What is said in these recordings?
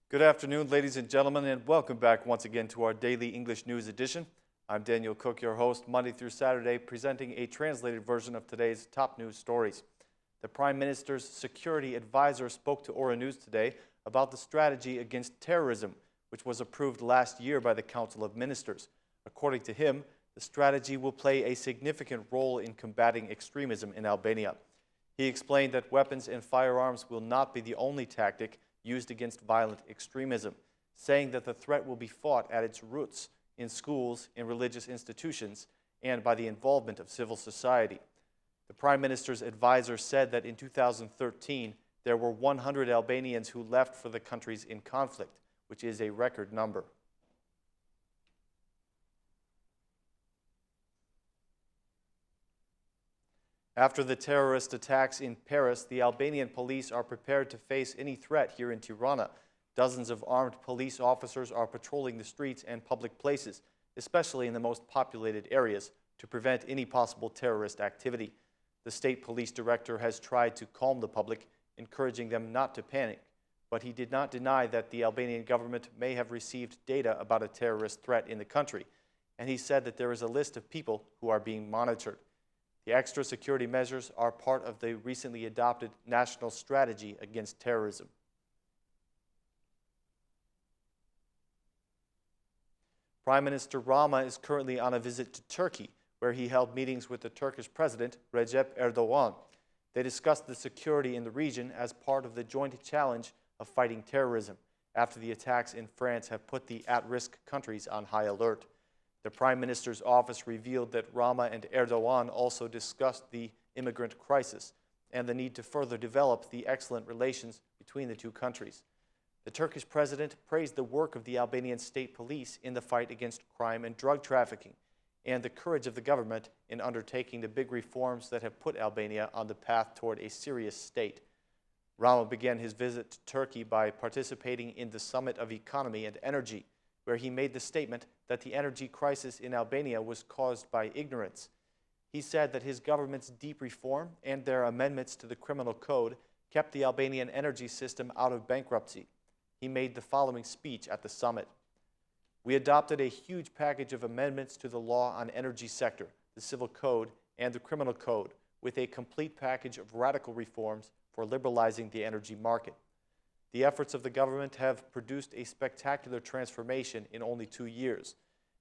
Good afternoon, ladies and gentlemen, and welcome back once again to our daily English news edition. I'm Daniel Cook, your host, Monday through Saturday, presenting a translated version of today's top news stories. The Prime Minister's security advisor spoke to Aura News today about the strategy against terrorism, which was approved last year by the Council of Ministers. According to him, the strategy will play a significant role in combating extremism in Albania. He explained that weapons and firearms will not be the only tactic used against violent extremism, saying that the threat will be fought at its roots in schools, in religious institutions, and by the involvement of civil society. The Prime Minister's advisor said that in 2013, there were 100 Albanians who left for the countries in conflict, which is a record number. After the terrorist attacks in Paris, the Albanian police are prepared to face any threat here in Tirana. Dozens of armed police officers are patrolling the streets and public places, especially in the most populated areas, to prevent any possible terrorist activity. The state police director has tried to calm the public, encouraging them not to panic, but he did not deny that the Albanian government may have received data about a terrorist threat in the country, and he said that there is a list of people who are being monitored. The extra security measures are part of the recently adopted national strategy against terrorism. Prime Minister Rama is currently on a visit to Turkey, where he held meetings with the Turkish President Recep Erdogan. They discussed the security in the region as part of the joint challenge of fighting terrorism, after the attacks in France have put the at-risk countries on high alert. The Prime Minister's office revealed that Rama and Erdogan also discussed the immigrant crisis and the need to further develop the excellent relations between the two countries. The Turkish president praised the work of the Albanian state police in the fight against crime and drug trafficking and the courage of the government in undertaking the big reforms that have put Albania on the path toward a serious state. Rama began his visit to Turkey by participating in the Summit of Economy and Energy, where he made the statement that the energy crisis in Albania was caused by ignorance. He said that his government's deep reform and their amendments to the criminal code kept the Albanian energy system out of bankruptcy. He made the following speech at the summit. "We adopted a huge package of amendments to the law on energy sector, the civil code, and the criminal code, with a complete package of radical reforms for liberalizing the energy market. The efforts of the government have produced a spectacular transformation in only 2 years.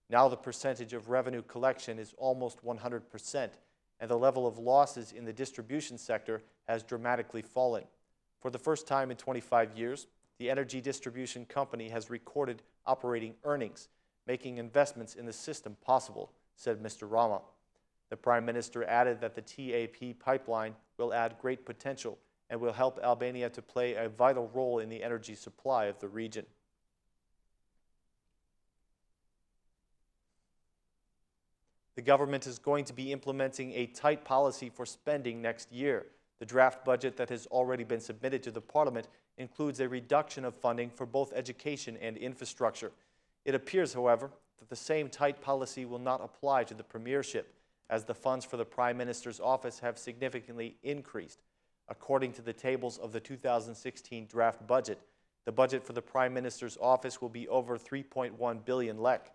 Now the percentage of revenue collection is almost 100%, and the level of losses in the distribution sector has dramatically fallen. For the first time in 25 years, the energy distribution company has recorded operating earnings, making investments in the system possible," said Mr. Rama. The Prime Minister added that the TAP pipeline will add great potential and will help Albania to play a vital role in the energy supply of the region. The government is going to be implementing a tight policy for spending next year. The draft budget that has already been submitted to the Parliament includes a reduction of funding for both education and infrastructure. It appears, however, that the same tight policy will not apply to the premiership, as the funds for the Prime Minister's office have significantly increased. According to the tables of the 2016 draft budget, the budget for the Prime Minister's office will be over 3.1 billion lek.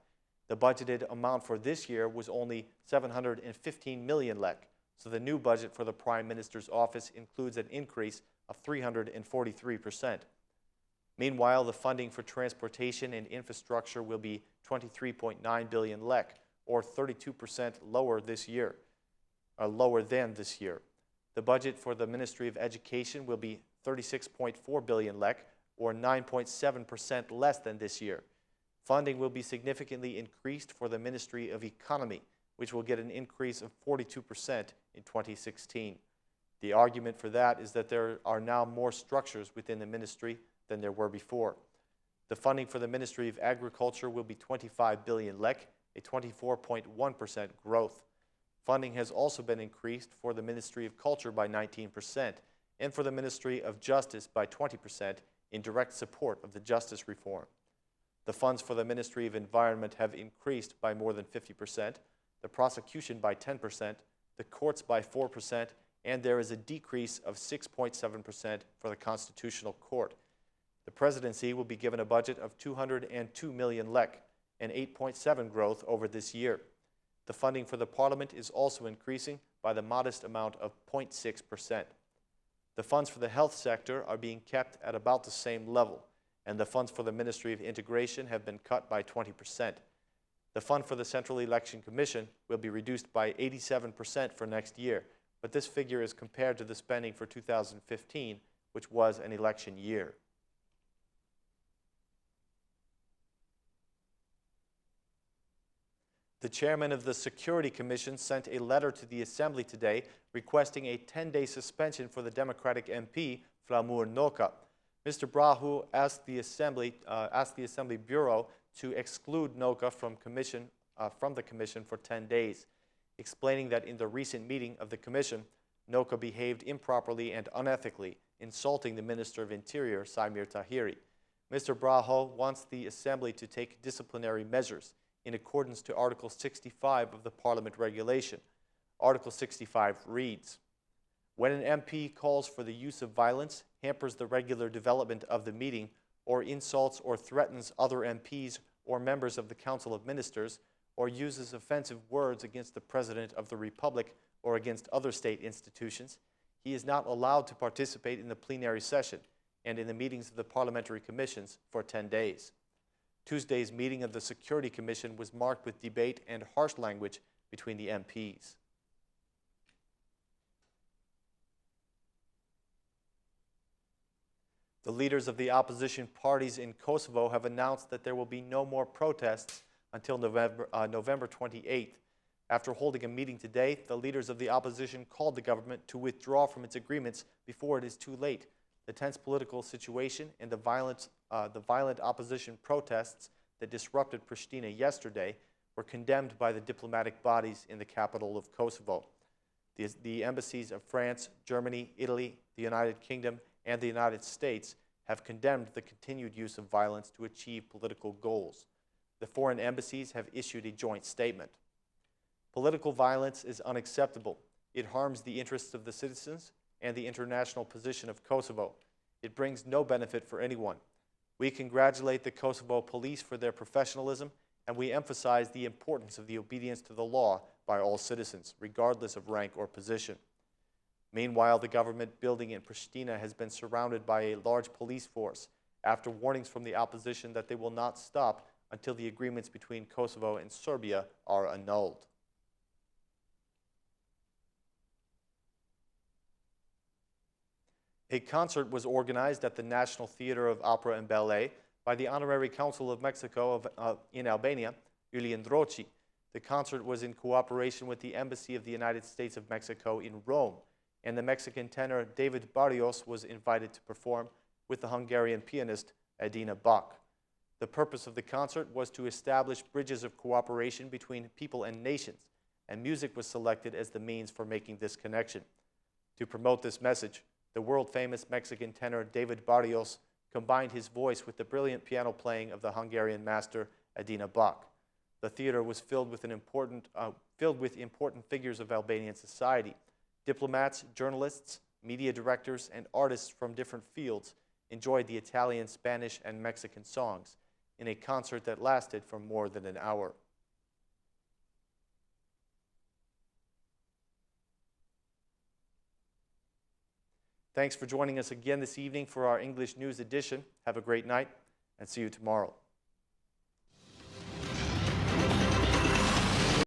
The budgeted amount for this year was only 715 million lek, so the new budget for the Prime Minister's office includes an increase of 343%. Meanwhile, the funding for transportation and infrastructure will be 23.9 billion lek, or 32% lower than this year. The budget for the Ministry of Education will be 36.4 billion lek, or 9.7% less than this year. Funding will be significantly increased for the Ministry of Economy, which will get an increase of 42% in 2016. The argument for that is that there are now more structures within the ministry than there were before. The funding for the Ministry of Agriculture will be 25 billion lek, a 24.1% growth. Funding has also been increased for the Ministry of Culture by 19% and for the Ministry of Justice by 20% in direct support of the justice reform. The funds for the Ministry of Environment have increased by more than 50%, the prosecution by 10%, the courts by 4%, and there is a decrease of 6.7% for the Constitutional Court. The presidency will be given a budget of 202 million lek, an 8.7% growth over this year. The funding for the parliament is also increasing by the modest amount of 0.6%. The funds for the health sector are being kept at about the same level, and the funds for the Ministry of Integration have been cut by 20%. The fund for the Central Election Commission will be reduced by 87% for next year, but this figure is compared to the spending for 2015, which was an election year. The chairman of the Security Commission sent a letter to the Assembly today requesting a 10-day suspension for the Democratic MP, Flamur Noka. Mr. Brahu asked the Assembly Bureau to exclude Noka from the Commission for 10 days, explaining that in the recent meeting of the Commission, Noka behaved improperly and unethically, insulting the Minister of Interior, Saimir Tahiri. Mr. Brahu wants the Assembly to take disciplinary measures in accordance to Article 65 of the Parliament Regulation. Article 65 reads, "When an MP calls for the use of violence, hampers the regular development of the meeting, or insults or threatens other MPs or members of the Council of Ministers, or uses offensive words against the President of the Republic or against other state institutions, he is not allowed to participate in the plenary session and in the meetings of the parliamentary commissions for 10 days. Tuesday's meeting of the Security Commission was marked with debate and harsh language between the MPs. The leaders of the opposition parties in Kosovo have announced that there will be no more protests until November 28th. After holding a meeting today, the leaders of the opposition called the government to withdraw from its agreements before it is too late. The tense political situation and the violent opposition protests that disrupted Pristina yesterday were condemned by the diplomatic bodies in the capital of Kosovo. The embassies of France, Germany, Italy, the United Kingdom, and the United States have condemned the continued use of violence to achieve political goals. The foreign embassies have issued a joint statement. Political violence is unacceptable. It harms the interests of the citizens and the international position of Kosovo. It brings no benefit for anyone. We congratulate the Kosovo police for their professionalism, and we emphasize the importance of the obedience to the law by all citizens, regardless of rank or position. Meanwhile, the government building in Pristina has been surrounded by a large police force after warnings from the opposition that they will not stop until the agreements between Kosovo and Serbia are annulled. A concert was organized at the National Theater of Opera and Ballet by the Honorary Consul of Mexico in Albania, Julian Droci. The concert was in cooperation with the Embassy of the United States of Mexico in Rome, and the Mexican tenor David Barrios was invited to perform with the Hungarian pianist Edina Bach. The purpose of the concert was to establish bridges of cooperation between people and nations, and music was selected as the means for making this connection. To promote this message, the world-famous Mexican tenor David Barrios combined his voice with the brilliant piano playing of the Hungarian master Edina Bach. The theater was filled with important figures of Albanian society. Diplomats, journalists, media directors, and artists from different fields enjoyed the Italian, Spanish, and Mexican songs in a concert that lasted for more than an hour. Thanks for joining us again this evening for our English News Edition. Have a great night, and see you tomorrow.